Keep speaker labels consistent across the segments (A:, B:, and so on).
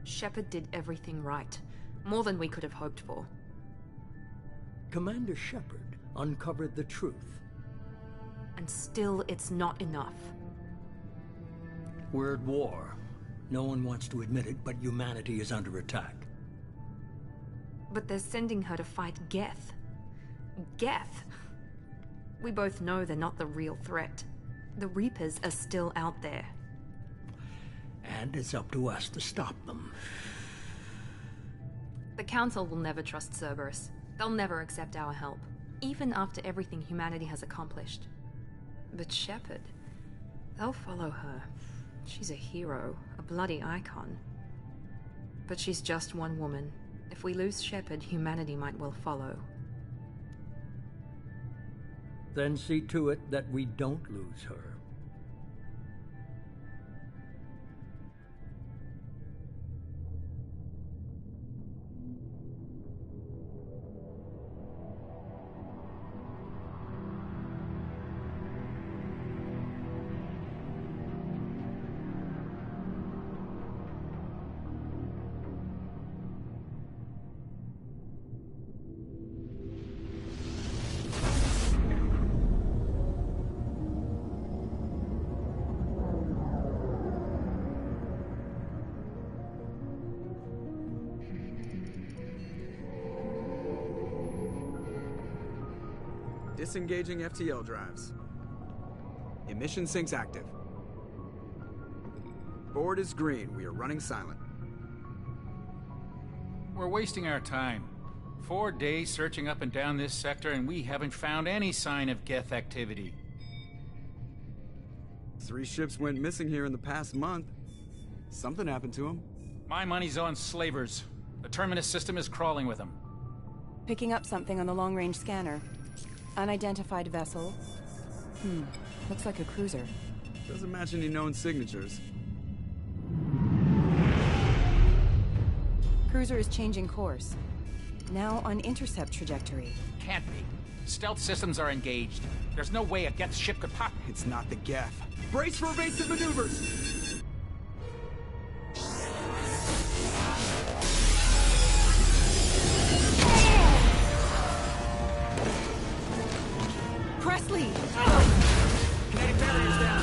A: Shepard did everything right. More than we could have hoped for.
B: Commander Shepard uncovered the truth.
A: And still, it's not enough.
B: We're at war. No one wants to admit it, but humanity is under attack.
A: But they're sending her to fight Geth. Geth! We both know they're not the real threat. The Reapers are still out there.
B: And it's up to us to stop them.
A: The Council will never trust Cerberus. They'll never accept our help, even after everything humanity has accomplished. But Shepard, they'll follow her. She's a hero, a bloody icon. But she's just one woman. If we lose Shepard, humanity might well follow.
B: Then see to it that we don't lose her.
C: Disengaging FTL drives. Emission sinks active. Board is green. We are running silent.
D: We're wasting our time. 4 days searching up and down this sector, and we haven't found any sign of Geth activity.
C: 3 ships went missing here in the past month. Something happened to them.
D: My money's on slavers. The Terminus system is crawling with them.
E: Picking up something on the long-range scanner. Unidentified vessel. Looks like a cruiser.
C: Doesn't match any known signatures.
E: Cruiser is changing course. Now on intercept trajectory.
D: Can't be. Stealth systems are engaged. There's no way a Geth ship could pop.
C: It's not the Geth. Brace for evasive maneuvers!
E: Presley!
C: Kinetic barriers down.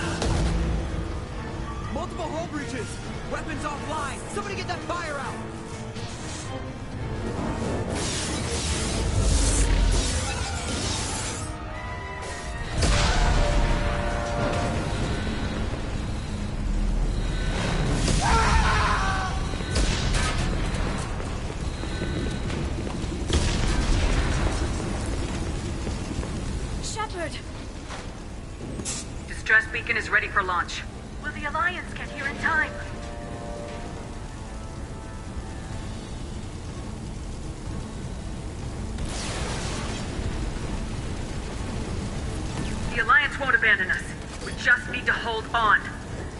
C: Multiple hull breaches. Weapons offline. Somebody get that fire out.
F: Distress beacon is ready for launch. Will the Alliance get here in time? The Alliance won't abandon us. We just need to hold on.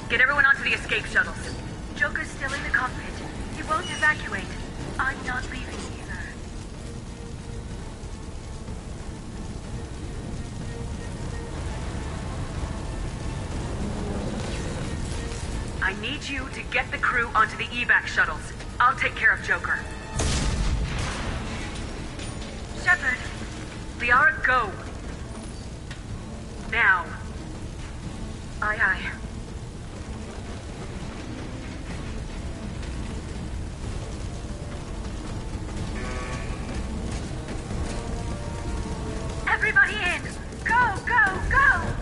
F: Get everyone onto the escape shuttles. Joker's still in the cockpit. He won't evacuate. I'm not leaving either. I need you to get the crew onto the evac shuttles. I'll take care of Joker. Shepard. Liara, go. Now. Aye, aye. Everybody in! Go, go, go!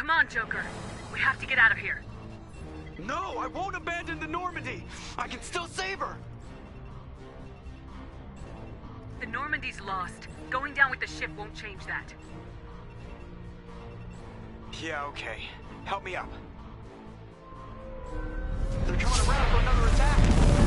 F: Come on, Joker. We have to get out of here.
G: No, I won't abandon the Normandy! I can still save her!
F: The Normandy's lost. Going down with the ship won't change that.
G: Yeah, okay. Help me up. They're coming around for another attack!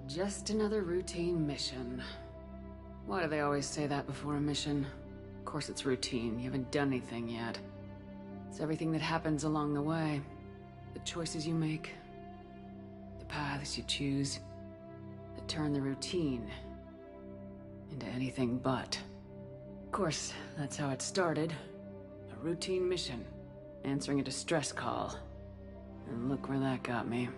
H: Just another routine mission. Why do they always say that before a mission? Of course it's routine, you haven't done anything yet. It's everything that happens along the way. The choices you make, the paths you choose, that turn the routine into anything but. Of course, that's how it started. A routine mission, answering a distress call. And look where that got me.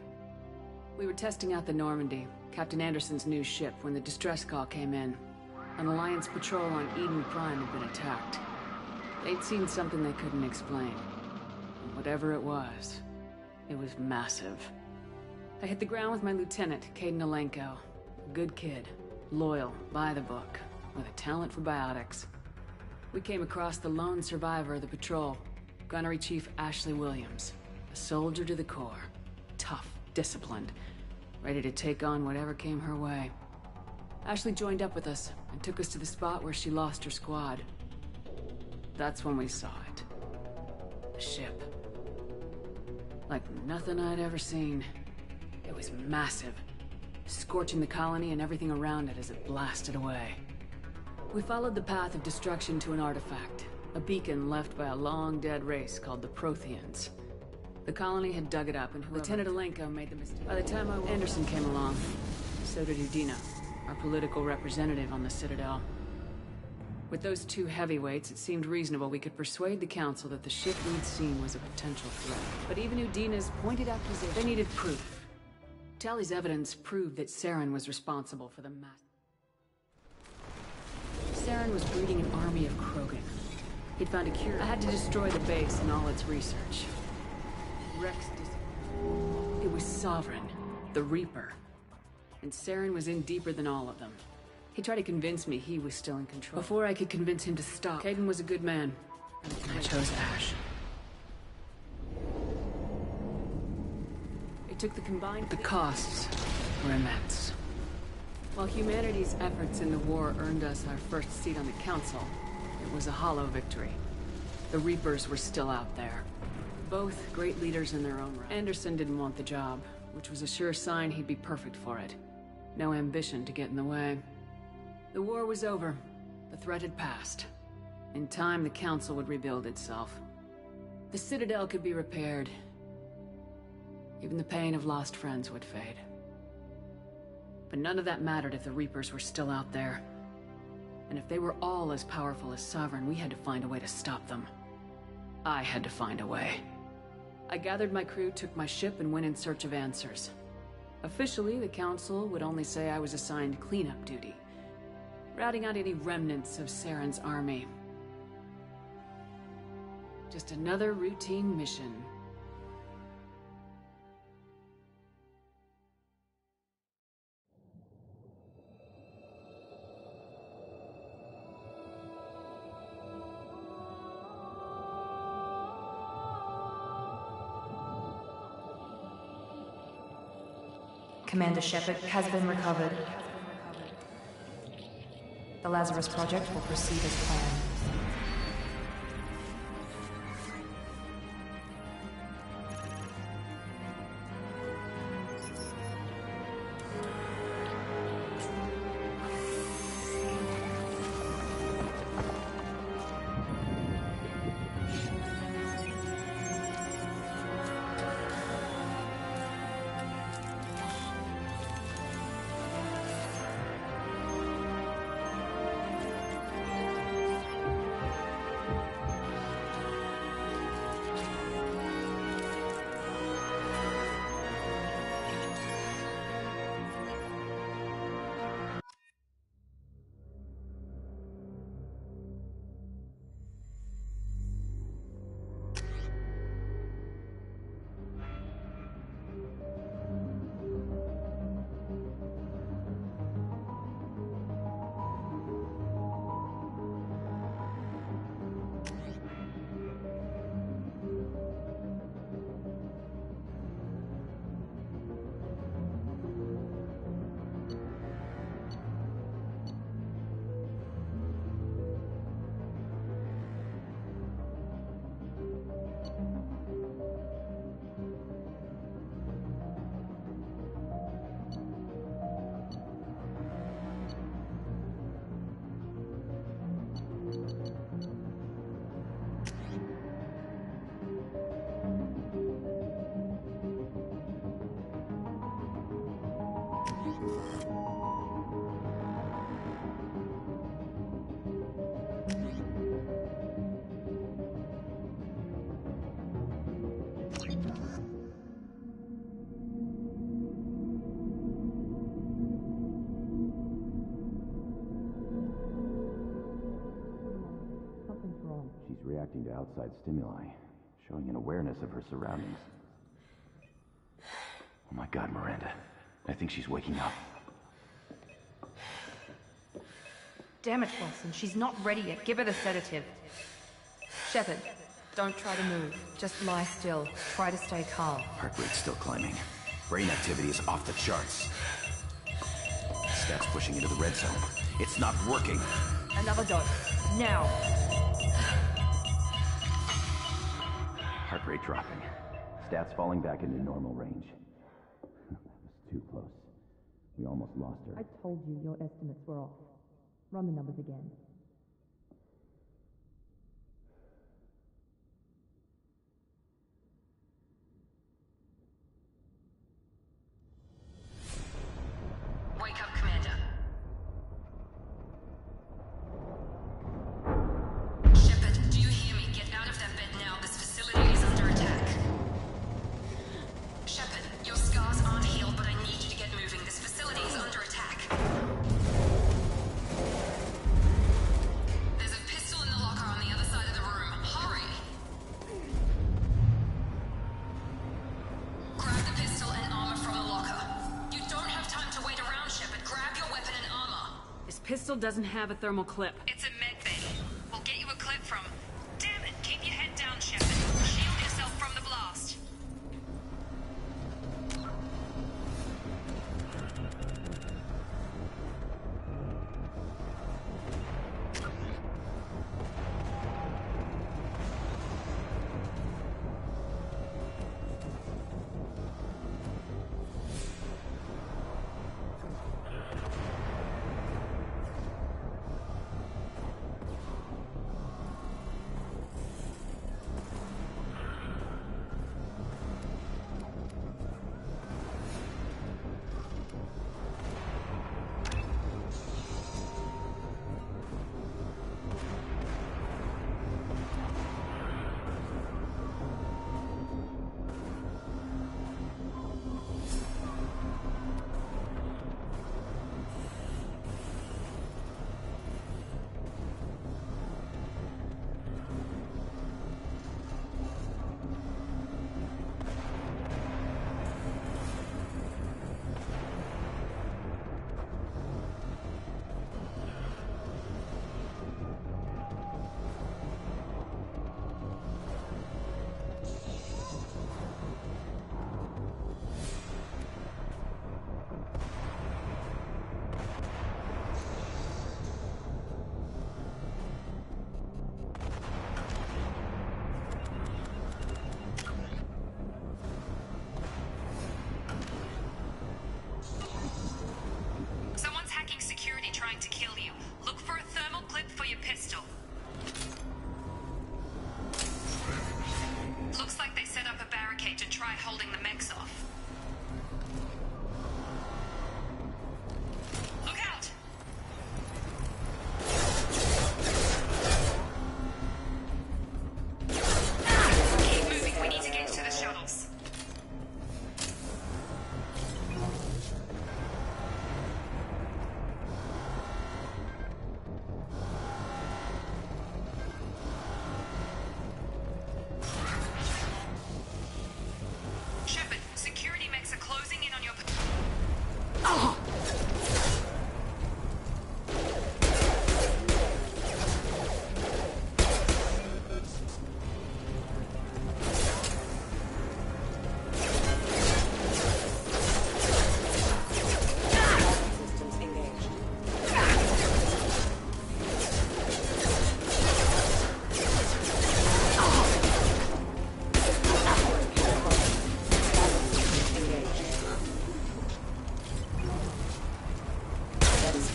H: We were testing out the Normandy, Captain Anderson's new ship, when the distress call came in. An Alliance patrol on Eden Prime had been attacked. They'd seen something they couldn't explain. And whatever it was massive. I hit the ground with my lieutenant, Kaidan Alenko. A good kid, loyal, by the book, with a talent for biotics. We came across the lone survivor of the patrol, Gunnery Chief Ashley Williams. A soldier to the core. Tough, disciplined, ready to take on whatever came her way. Ashley joined up with us and took us to the spot where she lost her squad. That's when we saw it. The ship. Like nothing I'd ever seen. It was massive, scorching the colony and everything around it as it blasted away. We followed the path of destruction to an artifact, a beacon left by a long-dead race called the Protheans. The colony had dug it up, and Lieutenant Alenko made the mistake. By the time Anderson came along, so did Udina, our political representative on the Citadel. With those two heavyweights, it seemed reasonable we could persuade the Council that the ship we'd seen was a potential threat. But even Udina's pointed out position, they needed proof. Tali's evidence proved that Saren was responsible for the mass. Saren was breeding an army of Krogan. He'd found a cure. I had to destroy the base and all its research. Rex It was Sovereign, the Reaper. And Saren was in deeper than all of them. He tried to convince me he was still in control. Before I could convince him to stop, Kaidan was a good man, and I chose Ash. It took the combined... The costs were immense. While humanity's efforts in the war earned us our first seat on the Council, it was a hollow victory. The Reapers were still out there. Both great leaders in their own right. Anderson didn't want the job, which was a sure sign he'd be perfect for it. No ambition to get in the way. The war was over. The threat had passed. In time, the Council would rebuild itself. The Citadel could be repaired. Even the pain of lost friends would fade. But none of that mattered if the Reapers were still out there. And if they were all as powerful as Sovereign, we had to find a way to stop them. I had to find a way. I gathered my crew, took my ship, and went in search of answers. Officially, the Council would only say I was assigned cleanup duty, routing out any remnants of Saren's army. Just another routine mission.
A: Commander Shepard has been recovered. The Lazarus Project will proceed as planned.
I: She's reacting to outside stimuli, showing an awareness of her surroundings. Oh my God, Miranda. I think she's waking up.
A: Damn it, Wilson. She's not ready yet. Give her the sedative. Shepard, don't try to move. Just lie still. Try to stay calm.
I: Heart rate's still climbing. Brain activity is off the charts. Stats pushing into the red zone. It's not working.
A: Another dose. Now.
I: Heart rate dropping. Stats falling back into normal range. That was too close. We almost lost her.
A: I told you your estimates were off. Run the numbers again.
F: Wake up, Commander. Shepard, do you hear me? Get out of that bed now. This facility is under attack. Shepard, your scars aren't healed, but I need you to get moving. This facility is under attack. There's a pistol in the locker on the other side of the room. Hurry! Grab the pistol and armor from the locker. You don't have time to wait around, Shepard. Grab your weapon and armor.
H: This pistol doesn't have a thermal clip.
F: It's a medbay. We'll get you a clip from... Damn it! Keep your head down, Shepard. Shield yourself from the blast.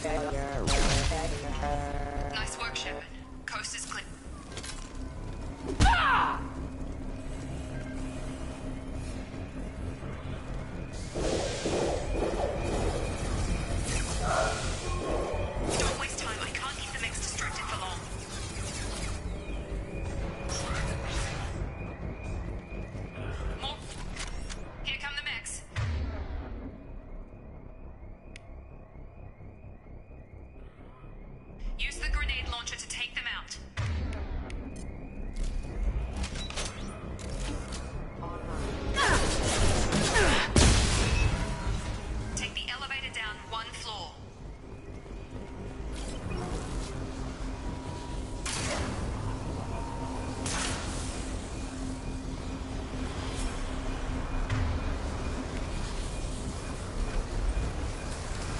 A: Nice work, Shepard. Coast is clear. Don't waste time. I can't keep the mix distracted for long. More. Here come the mechs. Use the grenade launcher to take them out. Take the elevator down one floor.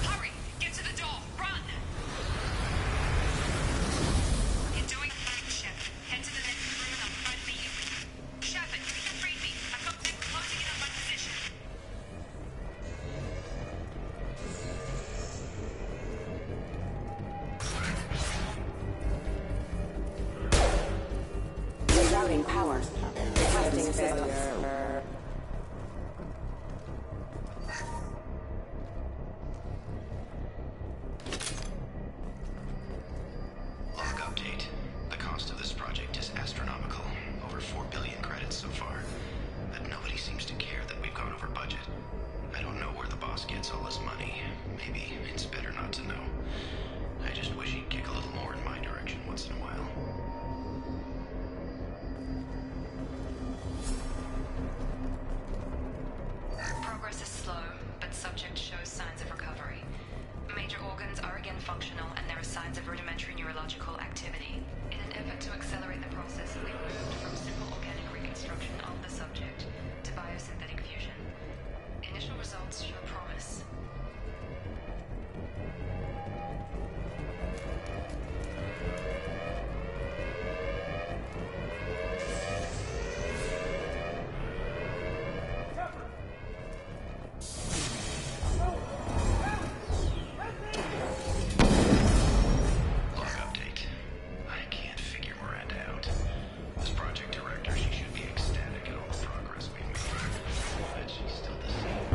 A: Hurry! Get to the door! Run! You're doing fine, Shep. Head to the next room and I'll try to beat you. Shepard, you can read me. I've got them closing in on my position.
J: Rerouting power. Testing systems.
K: Log update. The cost of this project is astronomical. Over 4 billion credits so far. But nobody seems to care that we've gone over budget. I don't know where the boss gets all this money. Maybe it's better not to know. I just wish he'd kick a little more in my direction once in a while.
A: Progress is slow, but subject shows signs of recovery. Major organs are again functional, and there are signs of rudimentary neurological activity. In an effort to accelerate the process, we moved from simple organic reconstruction of the subject to biosynthetic fusion. Initial results show promise.
K: Log update. I can't figure Miranda out. As project director, she should be ecstatic at all the progress we've made. But she's still the same.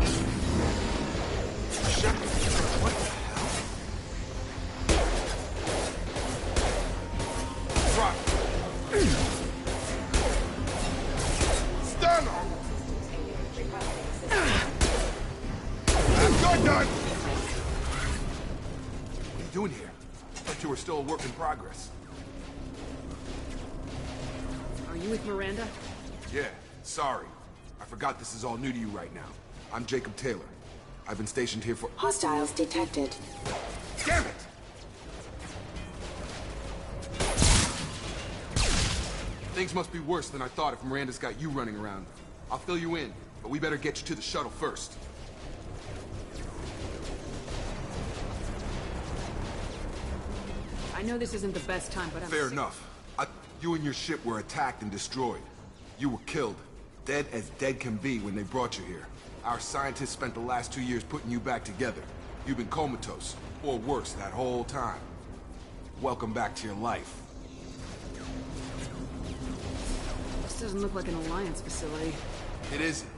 G: Shepard, what the hell? Drop. Stun him! You're done! What are you doing here? Thought you were still a work in progress.
H: Are you with Miranda?
G: Yeah, sorry. I forgot this is all new to you right now. I'm Jacob Taylor. I've been stationed here for—
J: Hostiles detected.
G: Damn it! Things must be worse than I thought if Miranda's got you running around. I'll fill you in, but we better get you to the shuttle first.
H: I know this isn't the best time, but I'm
G: Fair enough. You and your ship were attacked and destroyed. You were killed. Dead as dead can be when they brought you here. Our scientists spent the last 2 years putting you back together. You've been comatose, or worse, that whole time. Welcome back to your life.
H: This doesn't look like an Alliance facility.
G: It isn't.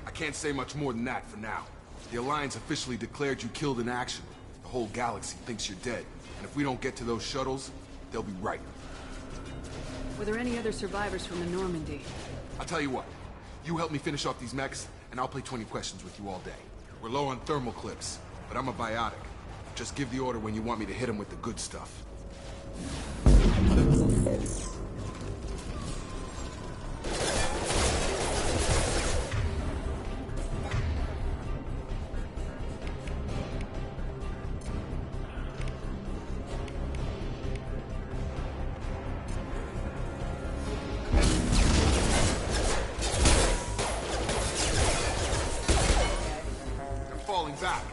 G: I can't say much more than that for now. The Alliance officially declared you killed in action. The whole galaxy thinks you're dead. And if we don't get to those shuttles, they'll be right.
H: Were there any other survivors from the Normandy?
G: I'll tell you what. You help me finish off these mechs, and I'll play 20 questions with you all day. We're low on thermal clips, but I'm a biotic. Just give the order when you want me to hit them with the good stuff. Back.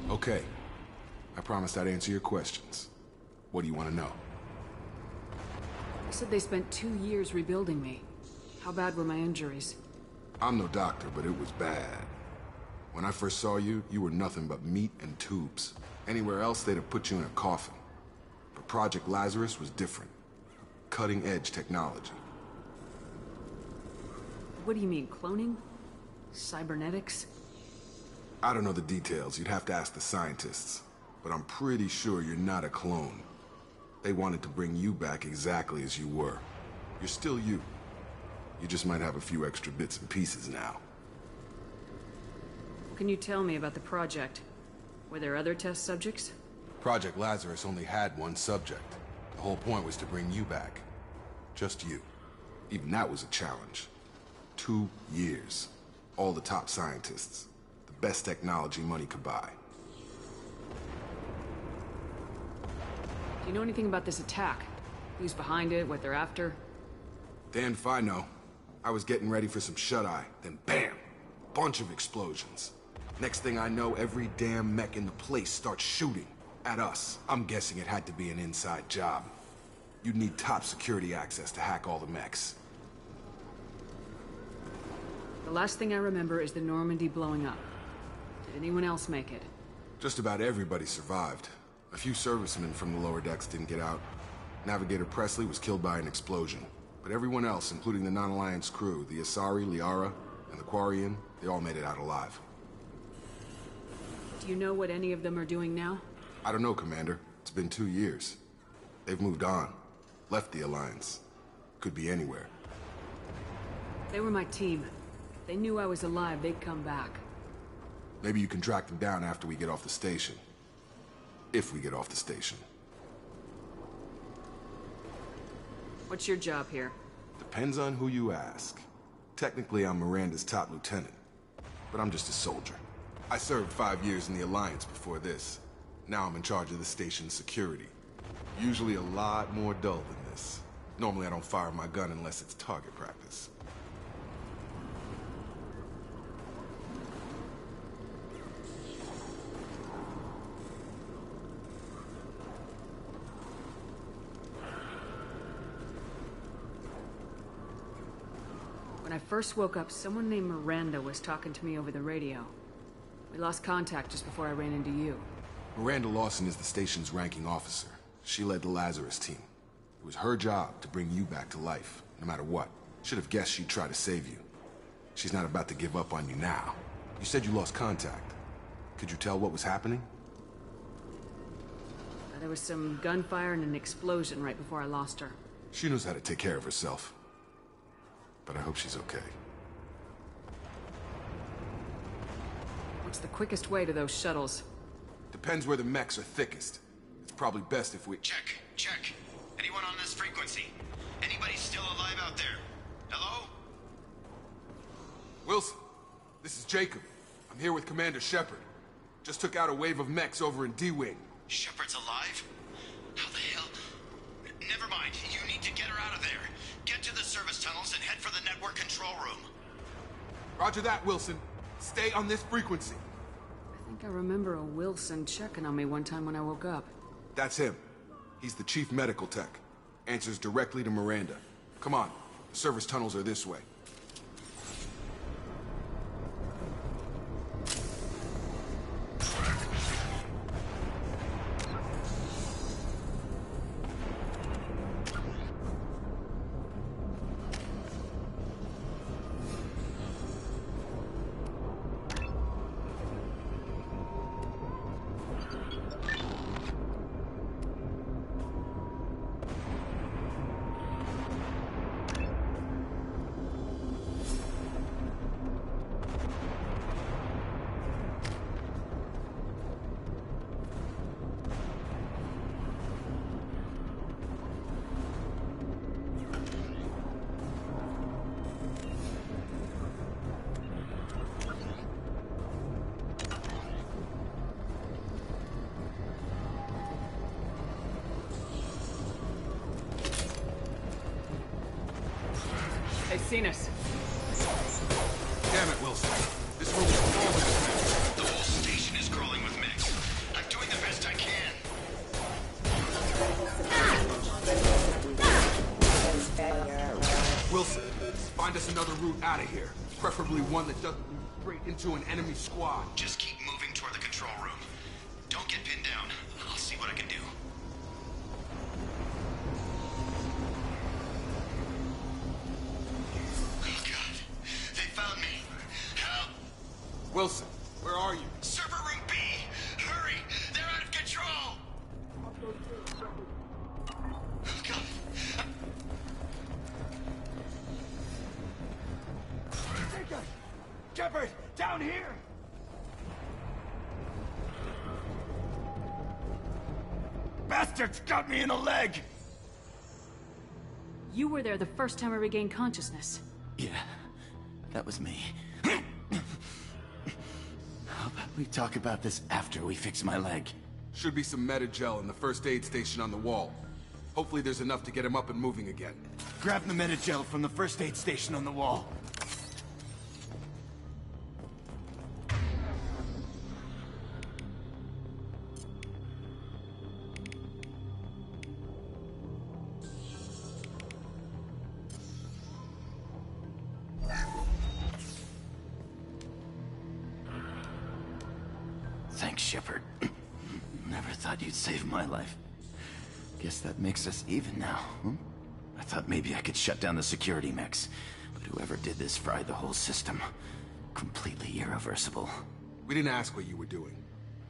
G: Okay. I promised I'd answer your questions. What do you want to know?
H: You said they spent 2 years rebuilding me. How bad were my injuries?
G: I'm no doctor, but it was bad. When I first saw you, you were nothing but meat and tubes. Anywhere else, they'd have put you in a coffin. But Project Lazarus was different. Cutting-edge technology.
H: What do you mean, cloning? Cybernetics?
G: I don't know the details. You'd have to ask the scientists. But I'm pretty sure you're not a clone. They wanted to bring you back exactly as you were. You're still you. You just might have a few extra bits and pieces now.
H: What can you tell me about the project? Were there other test subjects?
G: Project Lazarus only had one subject. The whole point was to bring you back. Just you. Even that was a challenge. 2 years. All the top scientists. The best technology money could buy.
H: Do you know anything about this attack? Who's behind it, what they're after?
G: Damned if I know. I was getting ready for some shut-eye, then bam! Bunch of explosions. Next thing I know, every damn mech in the place starts shooting. At us. I'm guessing it had to be an inside job. You'd need top security access to hack all the mechs.
H: The last thing I remember is the Normandy blowing up. Did anyone else make it?
G: Just about everybody survived. A few servicemen from the lower decks didn't get out. Navigator Presley was killed by an explosion. But everyone else, including the Non-Alliance crew, the Asari, Liara, and the Quarian, they all made it out alive.
H: Do you know what any of them are doing now?
G: I don't know, Commander. It's been 2 years. They've moved on. Left the Alliance. Could be anywhere.
H: They were my team. If they knew I was alive, they'd come back.
G: Maybe you can track them down after we get off the station. If we get off the station.
H: What's your job here?
G: Depends on who you ask. Technically, I'm Miranda's top lieutenant. But I'm just a soldier. I served 5 years in the Alliance before this. Now I'm in charge of the station's security. Usually a lot more dull than this. Normally I don't fire my gun unless it's target practice.
H: When I first woke up, someone named Miranda was talking to me over the radio. We lost contact just before I ran into you.
G: Miranda Lawson is the station's ranking officer. She led the Lazarus team. It was her job to bring you back to life, no matter what. Should have guessed she'd try to save you. She's not about to give up on you now. You said you lost contact. Could you tell what was happening?
H: There was some gunfire and an explosion right before I lost her.
G: She knows how to take care of herself. But I hope she's okay.
H: What's the quickest way to those shuttles?
G: Depends where the mechs are thickest. It's probably best if we...
K: Check. Anyone on this frequency? Anybody still alive out there? Hello?
G: Wilson, this is Jacob. I'm here with Commander Shepard. Just took out a wave of mechs over in D-Wing.
K: Shepard's alive? How the hell? Never mind. You need to get her out of there. Get to the service tunnels and head for the network control room.
G: Roger that, Wilson. Stay on this frequency.
H: I think I remember a Wilson checking on me one time when I woke up.
G: That's him. He's the chief medical tech. Answers directly to Miranda. Come on. The service tunnels are this way.
H: They've seen us.
G: Damn it, Wilson. This room is full of mechs.
K: The whole station is crawling with mechs. I'm doing the best I can.
G: Wilson, find us another route out of here. Preferably one that doesn't... straight into an enemy squad.
K: Just keep moving toward the control room. Don't get pinned down. I'll see what I can do. Oh God. They found me. Help!
G: Wilson, where are you?
K: Server room B! Hurry! They're out of control! Oh God.
L: Shepard, down here! Bastards got me in the leg!
M: You were there the first time I regained consciousness.
I: Yeah, that was me. How about we talk about this after we fix my leg?
G: Should be some Medi-gel in the first aid station on the wall. Hopefully there's enough to get him up and moving again.
L: Grab the Medi-gel from the first aid station on the wall.
I: Thanks, Shepard. Never thought you'd save my life. Guess that makes us even now, huh? I thought maybe I could shut down the security mechs, but whoever did this fried the whole system. Completely irreversible.
G: We didn't ask what you were doing.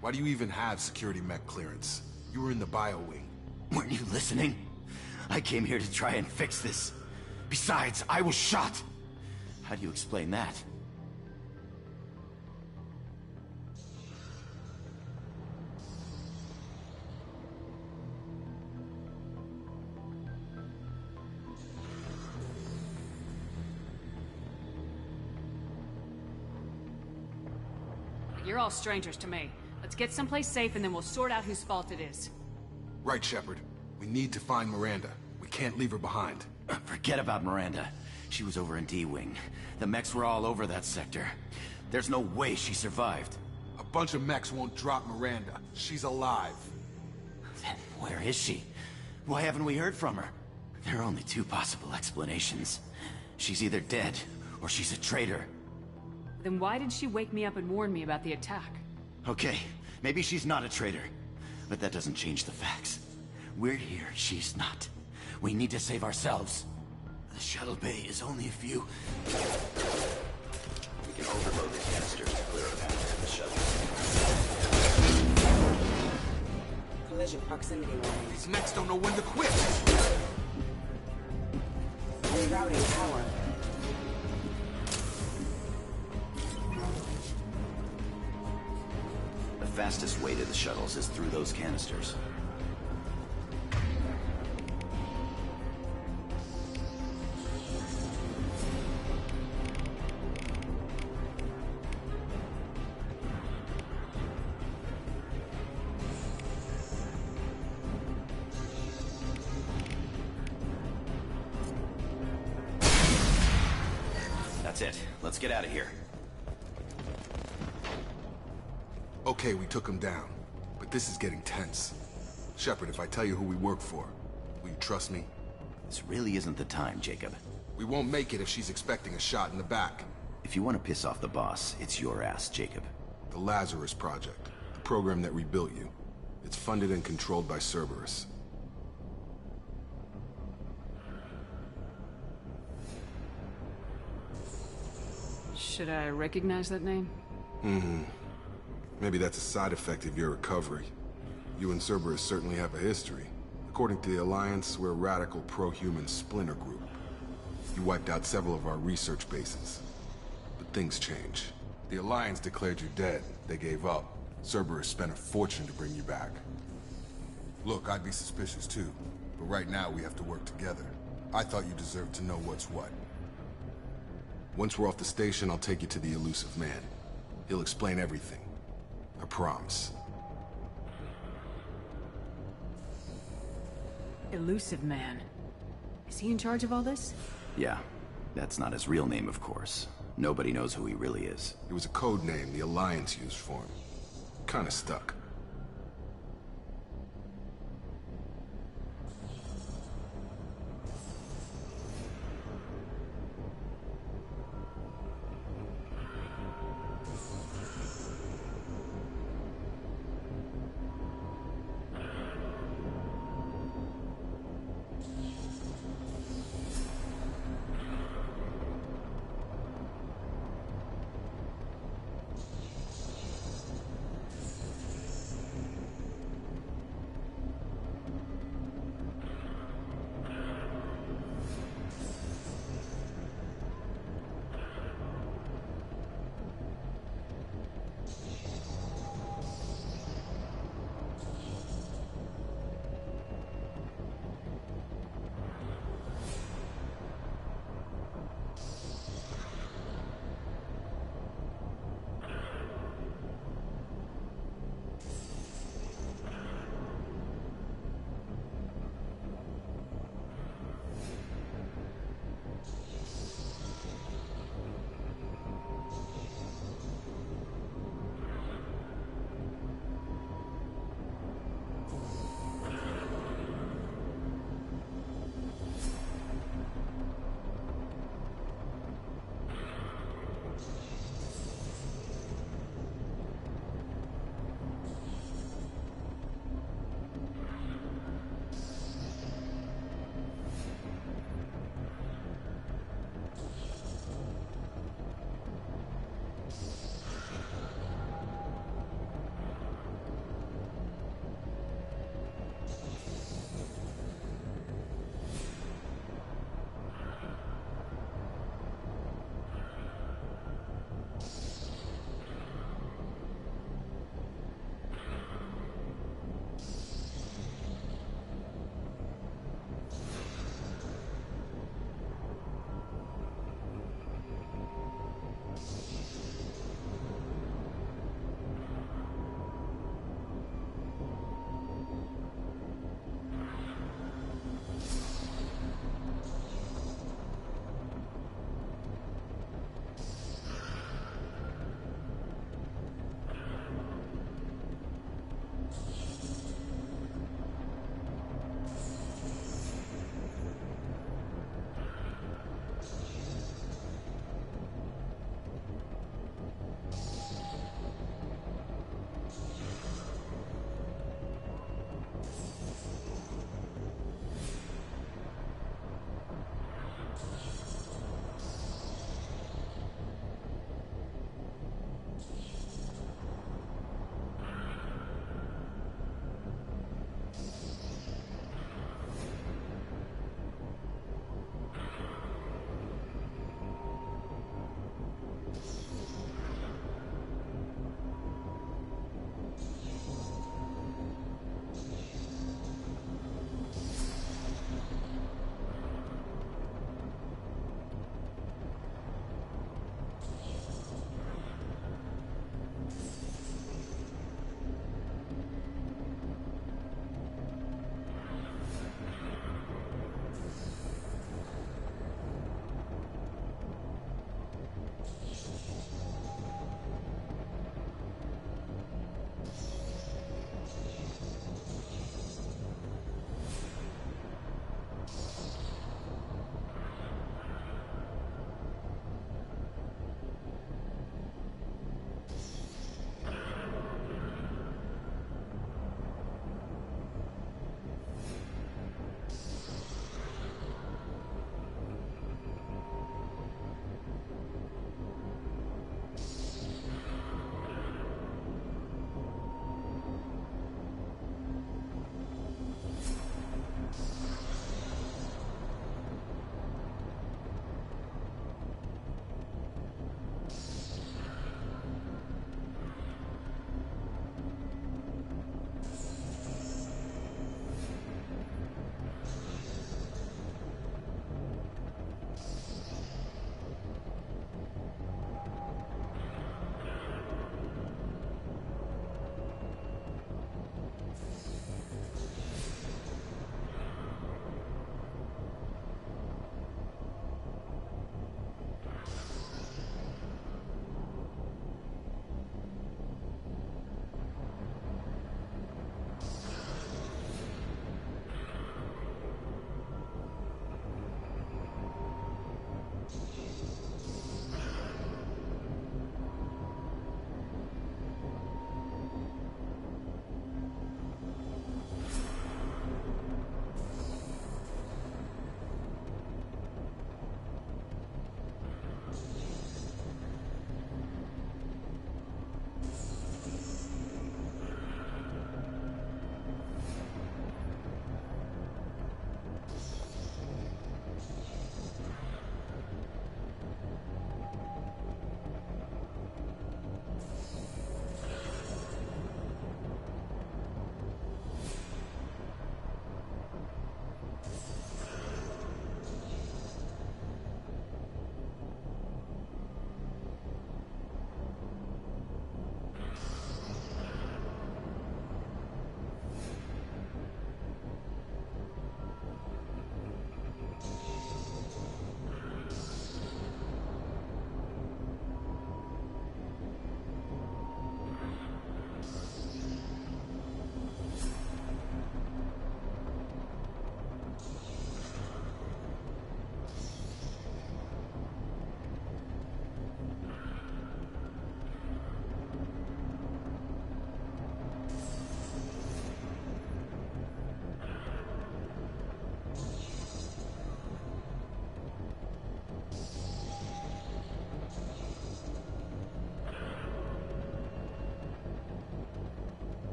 G: Why do you even have security mech clearance? You were in the bio wing.
I: Weren't you listening? I came here to try and fix this. Besides, I was shot. How do you explain that?
M: You're all strangers to me. Let's get someplace safe and then we'll sort out whose fault it is.
G: Right, Shepard. We need to find Miranda. We can't leave her behind.
I: Forget about Miranda. She was over in D-Wing. The mechs were all over that sector. There's no way she survived.
G: A bunch of mechs won't drop Miranda. She's alive.
I: Then where is she? Why haven't we heard from her? There are only two possible explanations. She's either dead, or she's a traitor.
M: Then why did she wake me up and warn me about the attack?
I: Okay, maybe she's not a traitor. But that doesn't change the facts. We're here, she's not. We need to save ourselves. The shuttle bay is only a few...
K: We can overload the canisters to clear a path to the shuttle.
J: Collision proximity warning.
G: These mechs don't know when to quit.
J: Rerouting power.
I: The fastest way to the shuttles is through those canisters. That's it. Let's get out of here.
G: Okay, we took him down. But this is getting tense. Shepard, if I tell you who we work for, will you trust me?
I: This really isn't the time, Jacob.
G: We won't make it if she's expecting a shot in the back.
I: If you want to piss off the boss, it's your ass, Jacob.
G: The Lazarus Project. The program that rebuilt you. It's funded and controlled by Cerberus.
H: Should I recognize that name?
G: Maybe that's a side effect of your recovery. You and Cerberus certainly have a history. According to the Alliance, we're a radical pro-human splinter group. You wiped out several of our research bases. But things change. The Alliance declared you dead. They gave up. Cerberus spent a fortune to bring you back. Look, I'd be suspicious too. But right now we have to work together. I thought you deserved to know what's what. Once we're off the station, I'll take you to the Elusive Man. He'll explain everything. I promise.
M: Elusive Man. Is he in charge of all this?
I: Yeah. That's not his real name, of course. Nobody knows who he really is.
G: It was a code name the Alliance used for him. Kinda stuck.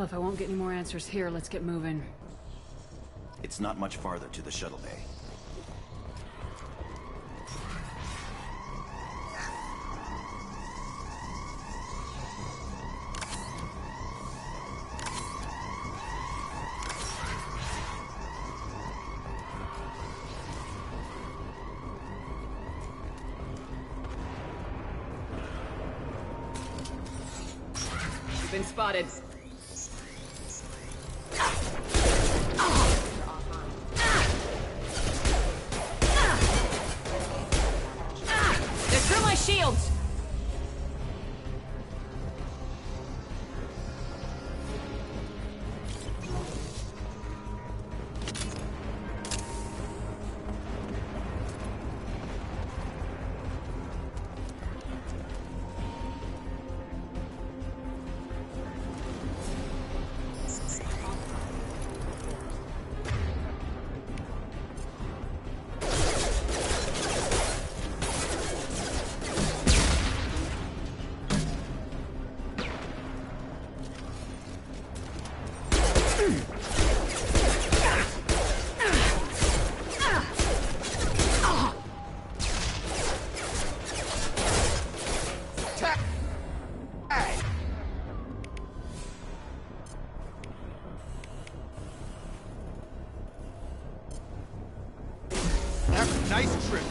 M: Well, if I won't get any more answers here, let's get moving.
I: It's not much farther to the shuttle bay.
M: Been spotted. They're through my shields!
C: Nice trip.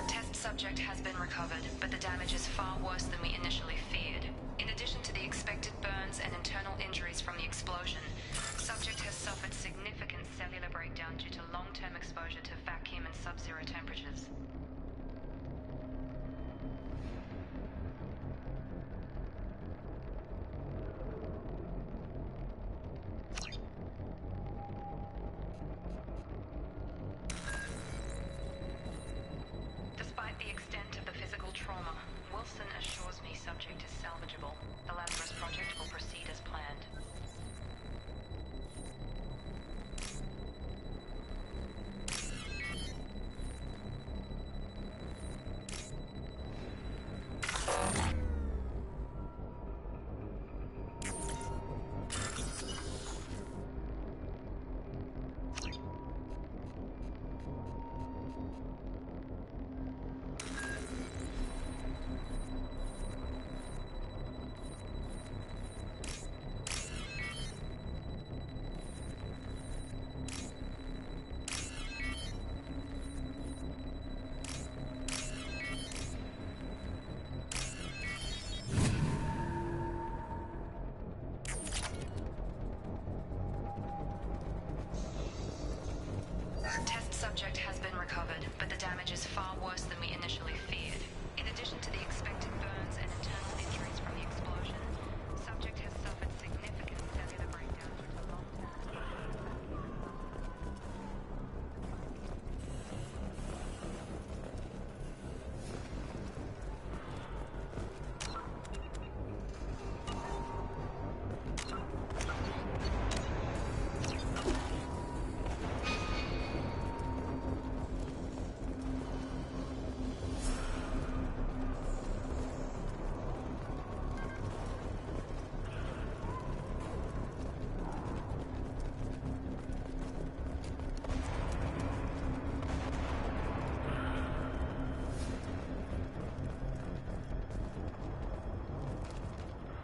N: Test subject has been recovered, but the damage is far worse than we initially feared. In addition to the expected burns and internal injuries from the explosion, subject has suffered significant cellular breakdown due to long-term exposure to vacuum and sub-zero temperatures. Despite the extent of the physical trauma, Wilson assures me subject is salvageable. The Lazarus project will proceed as planned. Test subject has been recovered, but the damage is far worse than we initially feared. In addition to the expected burns and internal injuries from the explosion, subject has suffered significant cellular breakdown due to long-term...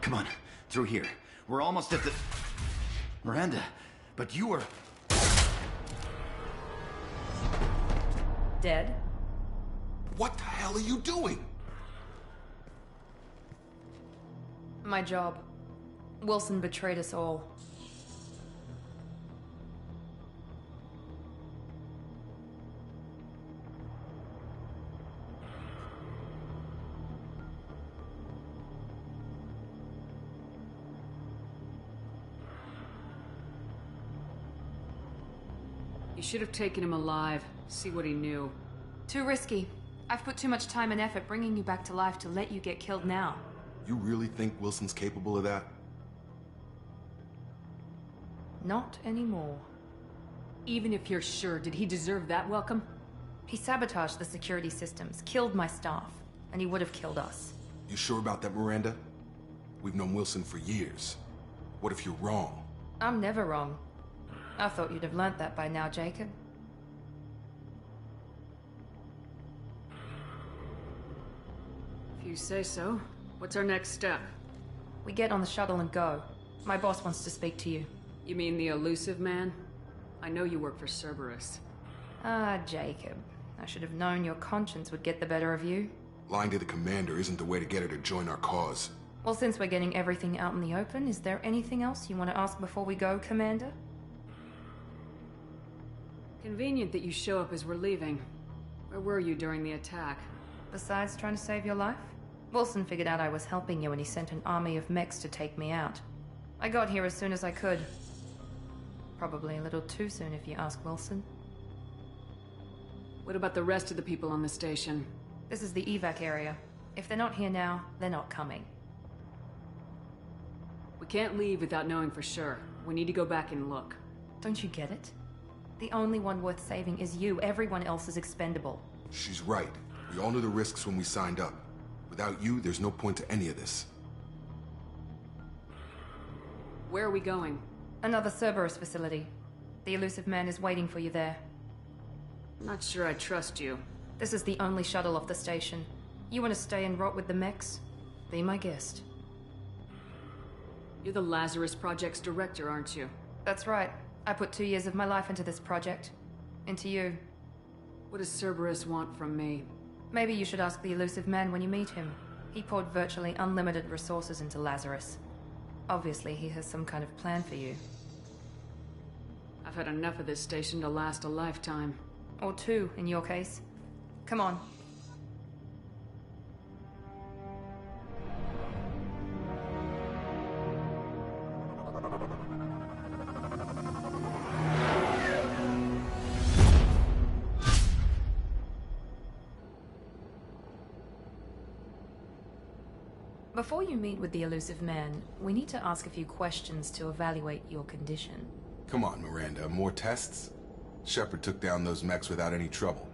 I: Come on, through here. We're almost at the... Miranda, but you were...
A: Dead?
G: What the hell are you doing?
A: My job. Wilson betrayed us all.
M: You should have taken him alive. See what he knew.
A: Too risky. I've put too much time and effort bringing you back to life to let you get killed now.
G: You really think Wilson's capable of that?
A: Not anymore.
M: Even if you're sure, did he deserve that welcome?
A: He sabotaged the security systems, killed my staff, and he would have killed us.
G: You sure about that, Miranda? We've known Wilson for years. What if you're wrong?
A: I'm never wrong. I thought you'd have learnt that by now, Jacob.
M: If you say so. What's our next step?
A: We get on the shuttle and go. My boss wants to speak to you.
M: You mean the elusive man? I know you work for Cerberus.
A: Ah, Jacob. I should have known your conscience would get the better of you.
G: Lying to the commander isn't the way to get her to join our cause.
A: Well, since we're getting everything out in the open, is there anything else you want to ask before we go, Commander?
M: Convenient that you show up as we're leaving. Where were you during the attack?
A: Besides trying to save your life? Wilson figured out I was helping you and he sent an army of mechs to take me out. I got here as soon as I could. Probably a little too soon if you ask Wilson.
M: What about the rest of the people on the station?
A: This is the evac area. If they're not here now, they're not coming.
M: We can't leave without knowing for sure. We need to go back and look.
A: Don't you get it? The only one worth saving is you. Everyone else is expendable.
G: She's right. We all knew the risks when we signed up. Without you, there's no point to any of this.
M: Where are we going?
A: Another Cerberus facility. The elusive man is waiting for you there.
M: I'm not sure I trust you.
A: This is the only shuttle off the station. You want to stay and rot with the mechs? Be my guest.
M: You're the Lazarus Project's director, aren't you?
A: That's right. I put 2 years of my life into this project. Into you.
M: What does Cerberus want from me?
A: Maybe you should ask the elusive man when you meet him. He poured virtually unlimited resources into Lazarus. Obviously, he has some kind of plan for you.
M: I've had enough of this station to last a lifetime.
A: Or 2, in your case. Come on. Before you meet with the elusive man, we need to ask a few questions to evaluate your condition.
G: Come on, Miranda. More tests? Shepard took down those mechs without any trouble.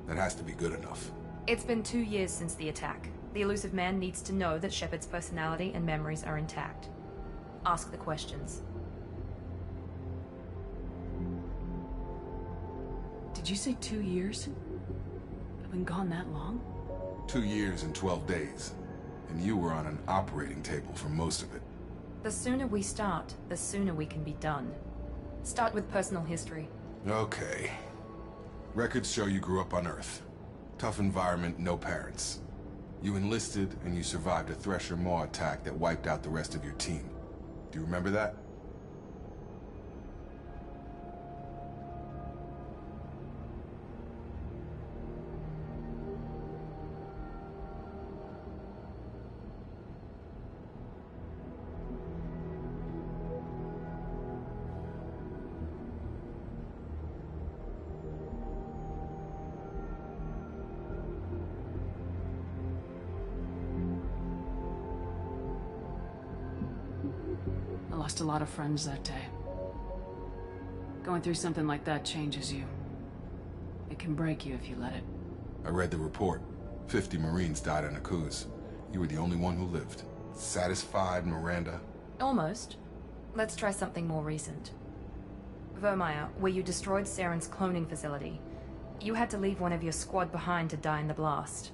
G: That has to be good enough.
A: It's been 2 years since the attack. The elusive man needs to know that Shepard's personality and memories are intact. Ask the questions.
M: Did you say 2 years? I've been gone that long?
G: 2 years and 12 days. And you were on an operating table for most of it.
A: The sooner we start, the sooner we can be done. Start with personal history.
G: Okay. Records show you grew up on Earth. Tough environment, no parents. You enlisted, and you survived a Thresher Maw attack that wiped out the rest of your team. Do you remember that?
M: I lost a lot of friends that day. Going through something like that changes you. It can break you if you let it.
G: I read the report. 50 Marines died on Akuz. You were the only one who lived. Satisfied, Miranda?
A: Almost. Let's try something more recent. Vermeer, where you destroyed Saren's cloning facility. You had to leave one of your squad behind to die in the blast.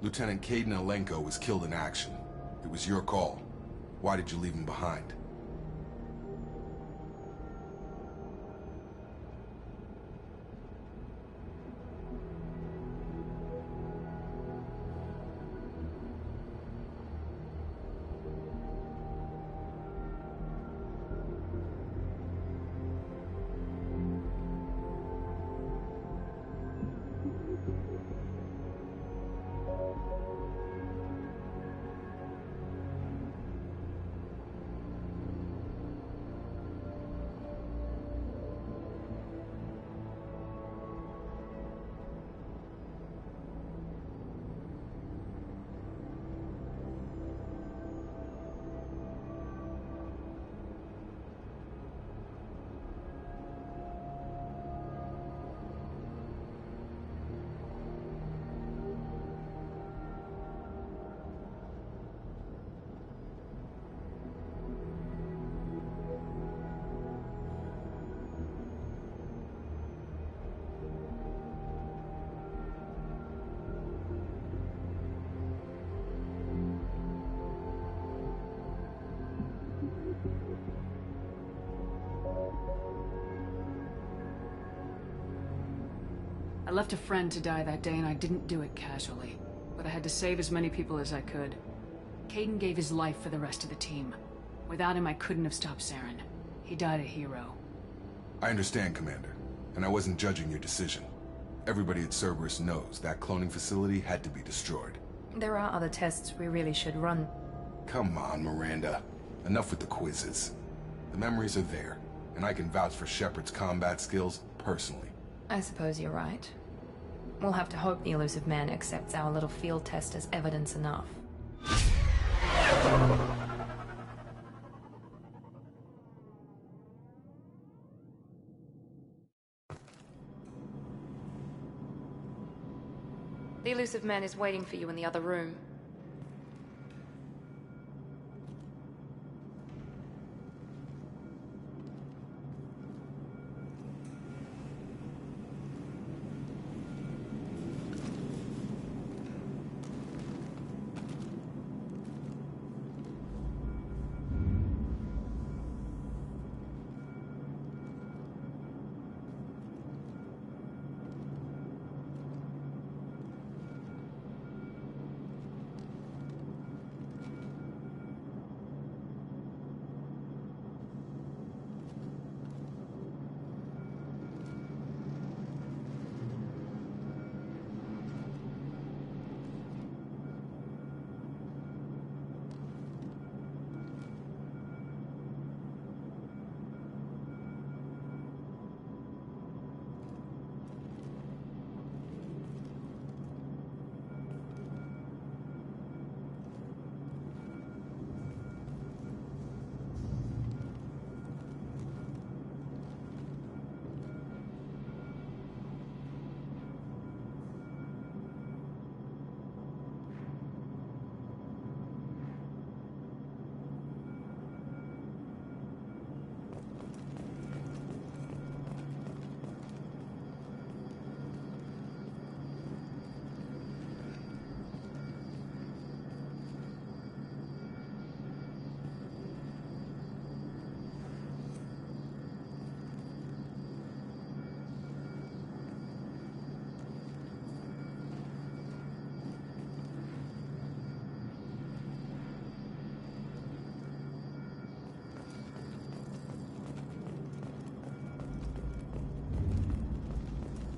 G: Lieutenant Kaidan Alenko was killed in action. It was your call. Why did you leave him behind?
M: left a friend to die that day, and I didn't do it casually. But I had to save as many people as I could. Kaidan gave his life for the rest of the team. Without him, I couldn't have stopped Saren. He died a hero.
G: I understand, Commander, and I wasn't judging your decision. Everybody at Cerberus knows that cloning facility had to be destroyed.
A: There are other tests we really should run.
G: Come on, Miranda. Enough with the quizzes. The memories are there, and I can vouch for Shepard's combat skills personally.
A: I suppose you're right. We'll have to hope the Elusive Man accepts our little field test as evidence enough. The Elusive Man is waiting for you in the other room.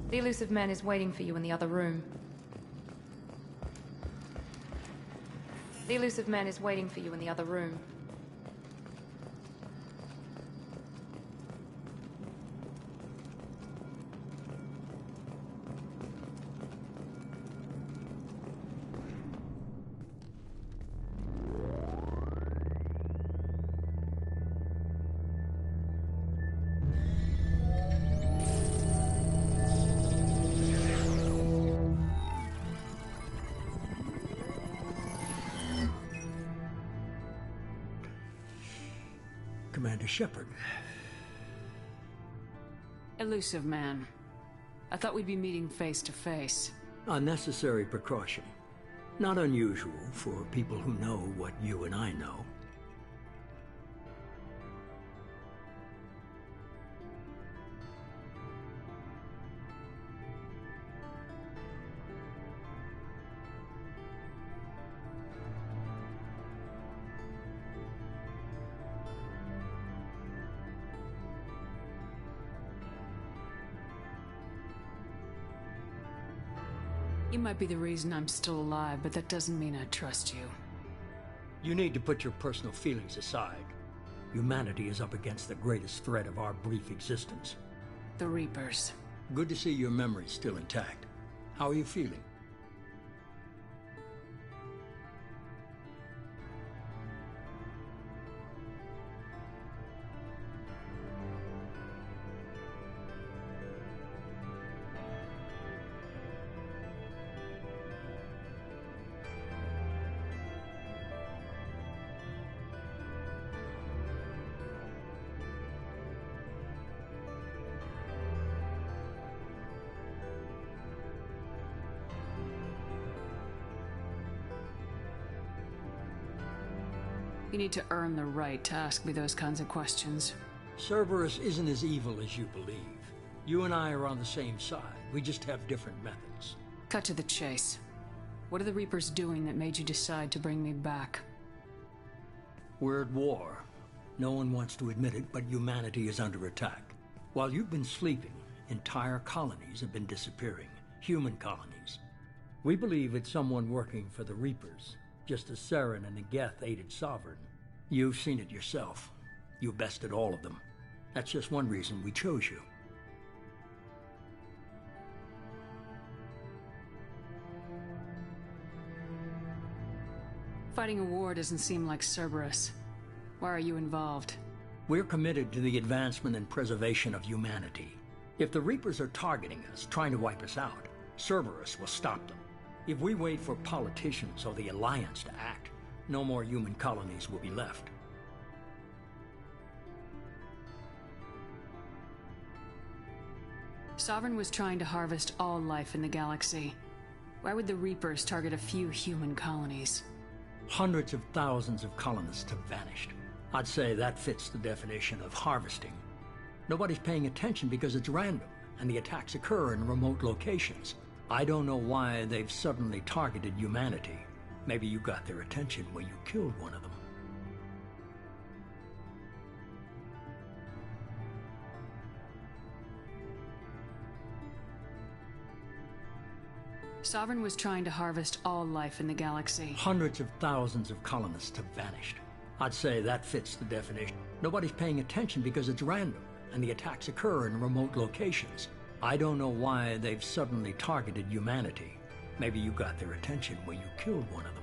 A: The Elusive Man is waiting for you in the other room. The Elusive Man is waiting for you in the other room.
B: Commander Shepard.
M: Elusive Man. I thought we'd be meeting face to face.
B: Unnecessary precaution. Not unusual for people who know what you and I know.
M: You might be the reason I'm still alive, but that doesn't mean I trust you.
B: You need to put your personal feelings aside. Humanity is up against the greatest threat of our brief existence.
M: The Reapers.
B: Good to see your memory's still intact. How are you feeling?
M: You need to earn the right to ask me those kinds of questions.
B: Cerberus isn't as evil as you believe. You and I are on the same side. We just have different methods.
M: Cut to the chase. What are the Reapers doing that made you decide to bring me back?
B: We're at war. No one wants to admit it, but humanity is under attack. While you've been sleeping, entire colonies have been disappearing. Human colonies. We believe it's someone working for the Reapers, just as Saren and the Geth aided Sovereign. You've seen it yourself. You bested all of them. That's just one reason we chose you.
M: Fighting a war doesn't seem like Cerberus. Why are you involved?
B: We're committed to the advancement and preservation of humanity. If the Reapers are targeting us, trying to wipe us out, Cerberus will stop them. If we wait for politicians or the Alliance to act, no more human colonies will be left.
M: Sovereign was trying to harvest all life in the galaxy. Why would the Reapers target a few human colonies?
B: Hundreds of thousands of colonists have vanished. I'd say that fits the definition of harvesting. Nobody's paying attention because it's random, and the attacks occur in remote locations. I don't know why they've suddenly targeted humanity. Maybe you got their attention when you killed one of them.
M: Sovereign was trying to harvest all life in the galaxy.
B: Hundreds of thousands of colonists have vanished. I'd say that fits the definition. Nobody's paying attention because it's random, and the attacks occur in remote locations. I don't know why they've suddenly targeted humanity. Maybe you got their attention when you killed one of them.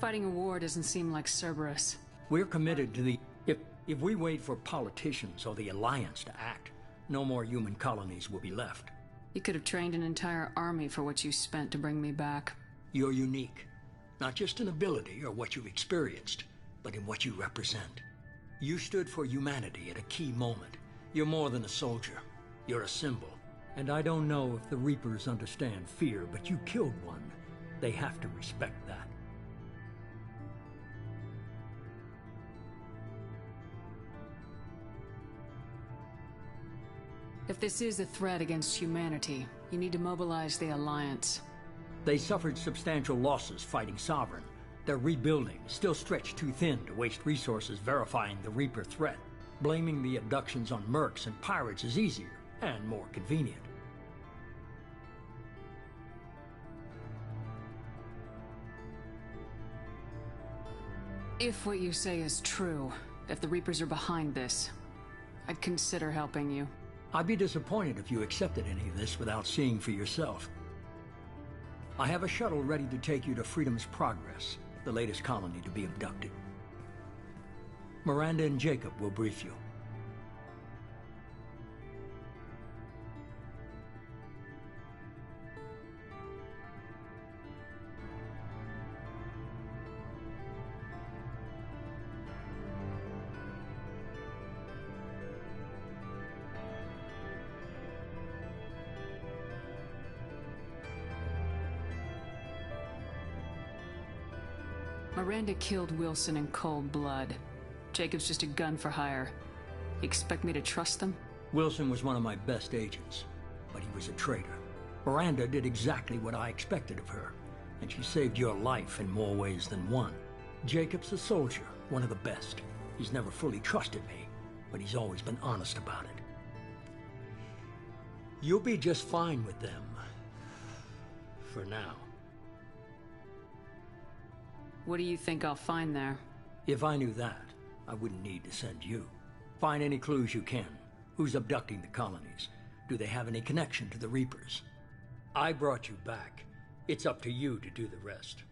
M: Fighting a war doesn't seem like Cerberus.
B: We're committed to the... If we wait for politicians or the Alliance to act, no more human colonies will be left.
M: You could have trained an entire army for what you spent to bring me back.
B: You're unique. Not just in ability or what you've experienced, but in what you represent. You stood for humanity at a key moment. You're more than a soldier. You're a symbol. And I don't know if the Reapers understand fear, but you killed one. They have to respect that.
M: If this is a threat against humanity, you need to mobilize the Alliance.
B: They suffered substantial losses fighting Sovereign. They're rebuilding, still stretched too thin to waste resources verifying the Reaper threat. Blaming the abductions on mercs and pirates is easier and more convenient.
M: If what you say is true, if the Reapers are behind this, I'd consider helping you.
B: I'd be disappointed if you accepted any of this without seeing for yourself. I have a shuttle ready to take you to Freedom's Progress, the latest colony to be abducted. Miranda and Jacob will brief you.
M: Miranda killed Wilson in cold blood. Jacob's just a gun for hire. You expect me to trust them?
B: Wilson was one of my best agents, but he was a traitor. Miranda did exactly what I expected of her, and she saved your life in more ways than one. Jacob's a soldier, one of the best. He's never fully trusted me, but he's always been honest about it. You'll be just fine with them. For now.
M: What do you think I'll find there?
B: If I knew that, I wouldn't need to send you. Find any clues you can. Who's abducting the colonies? Do they have any connection to the Reapers? I brought you back. It's up to you to do the rest.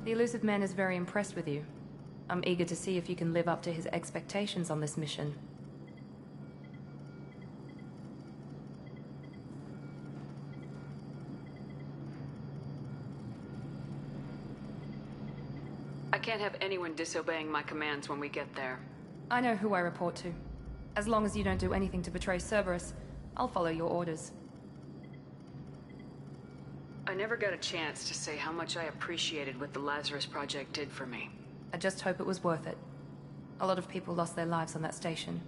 A: The Elusive Man is very impressed with you. I'm eager to see if you can live up to his expectations on this mission.
H: I can't have anyone disobeying my commands when we get there.
A: I know who I report to. As long as you don't do anything to betray Cerberus, I'll follow your orders.
H: I never got a chance to say how much I appreciated what the Lazarus Project did for me.
A: I just hope it was worth it. A lot of people lost their lives on that station.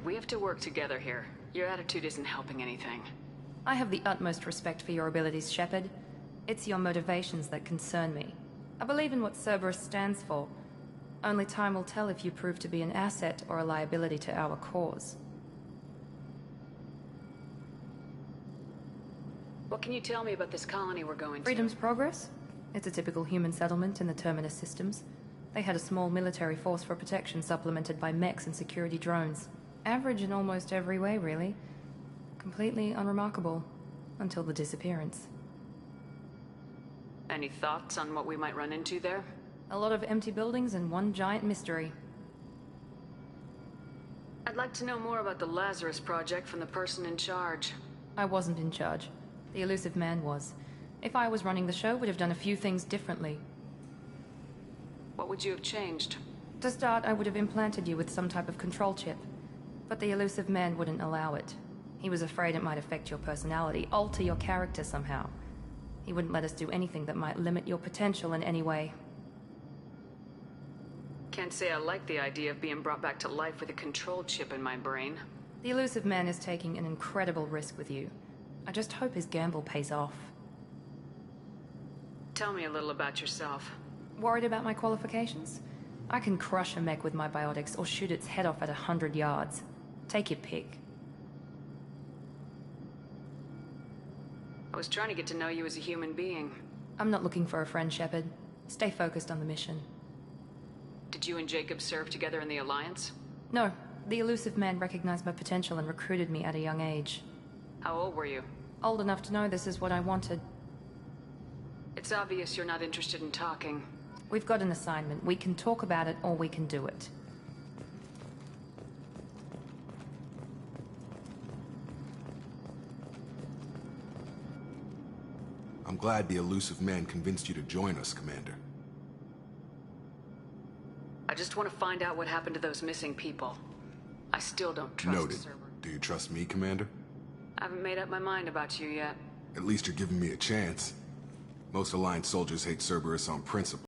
H: We have to work together here. Your attitude isn't helping anything.
A: I have the utmost respect for your abilities, Shepard. It's your motivations that concern me. I believe in what Cerberus stands for. Only time will tell if you prove to be an asset or a liability to our cause.
H: What can you tell me about this colony we're going to?
A: Freedom's Progress? It's a typical human settlement in the Terminus systems. They had a small military force for protection supplemented by mechs and security drones. Average in almost every way, really. Completely unremarkable. Until the disappearance.
H: Any thoughts on what we might run into there?
A: A lot of empty buildings and one giant mystery.
H: I'd like to know more about the Lazarus Project from the person in charge.
A: I wasn't in charge. The Elusive Man was. If I was running the show, we'd have done a few things differently.
H: What would you have changed?
A: To start, I would have implanted you with some type of control chip. But the Elusive Man wouldn't allow it. He was afraid it might affect your personality, alter your character somehow. He wouldn't let us do anything that might limit your potential in any way.
H: Can't say I like the idea of being brought back to life with a control chip in my brain.
A: The Elusive Man is taking an incredible risk with you. I just hope his gamble pays off.
H: Tell me a little about yourself.
A: Worried about my qualifications? I can crush a mech with my biotics or shoot its head off at 100 yards. Take your pick.
H: I was trying to get to know you as a human being.
A: I'm not looking for a friend, Shepard. Stay focused on the mission.
H: Did you and Jacob serve together in the Alliance?
A: No. The Elusive Man recognized my potential and recruited me at a young age.
H: How old were you?
A: Old enough to know this is what I wanted.
H: It's obvious you're not interested in talking.
A: We've got an assignment. We can talk about it or we can do it.
G: I'm glad the Elusive Man convinced you to join us, Commander.
H: I just want to find out what happened to those missing people. I still don't trust
G: Noted.
H: Cerberus.
G: Do you trust me, Commander?
H: I haven't made up my mind about you yet.
G: At least you're giving me a chance. Most Alliance soldiers hate Cerberus on principle.